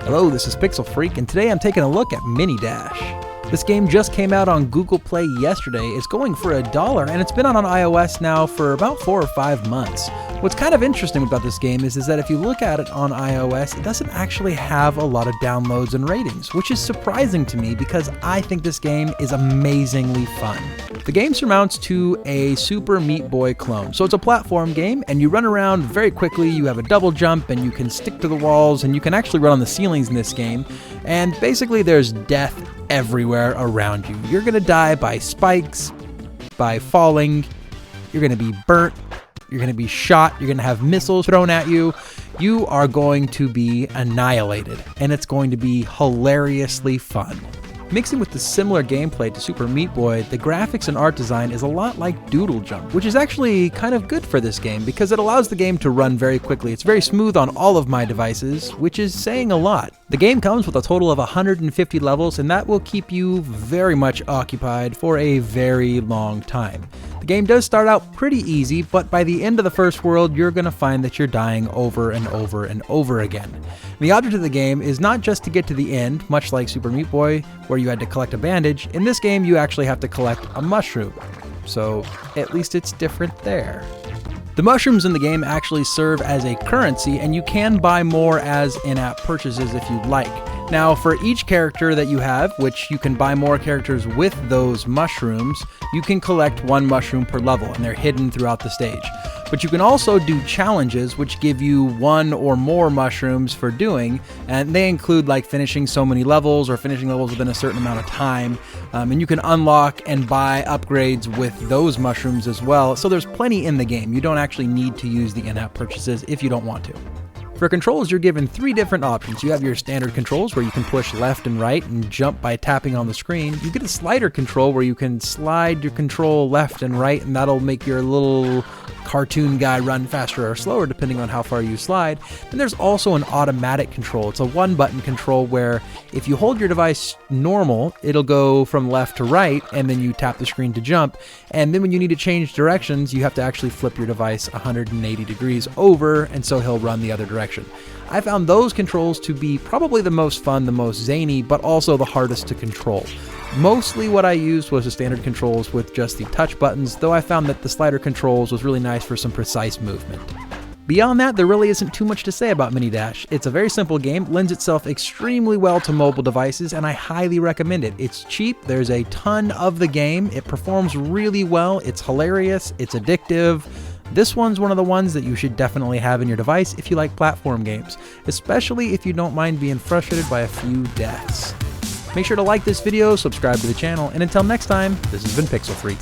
Hello, this is Pixel Freak, and today I'm taking a look at Mini Dash. This game just came out on Google Play yesterday. It's going for $1, and it's been on iOS now for about 4 or 5 months. What's kind of interesting about this game is that if you look at it on iOS, it doesn't actually have a lot of downloads and ratings, which is surprising to me because I think this game is amazingly fun. The game surmounts to a Super Meat Boy clone. So it's a platform game, and you run around very quickly, you have a double jump, and you can stick to the walls, and you can actually run on the ceilings in this game. And basically there's death everywhere around you. You're gonna die by spikes, by falling, you're gonna be burnt, you're going to be shot, you're going to have missiles thrown at you, you are going to be annihilated, and it's going to be hilariously fun. Mixing with the similar gameplay to Super Meat Boy, the graphics and art design is a lot like Doodle Jump, which is actually kind of good for this game because it allows the game to run very quickly. It's very smooth on all of my devices, which is saying a lot. The game comes with a total of 150 levels, and that will keep you very much occupied for a very long time. The game does start out pretty easy, but by the end of the first world, you're going to find that you're dying over and over and over again. The object of the game is not just to get to the end, much like Super Meat Boy, where you had to collect a bandage. In this game, you actually have to collect a mushroom. So at least it's different there. The mushrooms in the game actually serve as a currency, and you can buy more as in-app purchases if you'd like. Now, for each character that you have, which you can buy more characters with those mushrooms, you can collect 1 mushroom per level, and they're hidden throughout the stage. But you can also do challenges, which give you 1 or more mushrooms for doing, and they include like finishing so many levels or finishing levels within a certain amount of time, and you can unlock and buy upgrades with those mushrooms as well. So there's plenty in the game. You don't actually need to use the in-app purchases if you don't want to. For controls, you're given 3 different options. You have your standard controls where you can push left and right and jump by tapping on the screen. You get a slider control where you can slide your control left and right, and that'll make your little cartoon guy run faster or slower depending on how far you slide. Then there's also an automatic control. It's a 1-button control where if you hold your device normal, it'll go from left to right, and then you tap the screen to jump. And then when you need to change directions, you have to actually flip your device 180 degrees over, and so he'll run the other direction. I found those controls to be probably the most fun, the most zany, but also the hardest to control. Mostly what I used was the standard controls with just the touch buttons, though I found that the slider controls was really nice for some precise movement. Beyond that, there really isn't too much to say about Mini Dash. It's a very simple game, lends itself extremely well to mobile devices, and I highly recommend it. It's cheap, there's a ton of the game, it performs really well, it's hilarious, it's addictive. This one's one of the ones that you should definitely have in your device if you like platform games, especially if you don't mind being frustrated by a few deaths. Make sure to like this video, subscribe to the channel, and until next time, this has been Pixel Freak.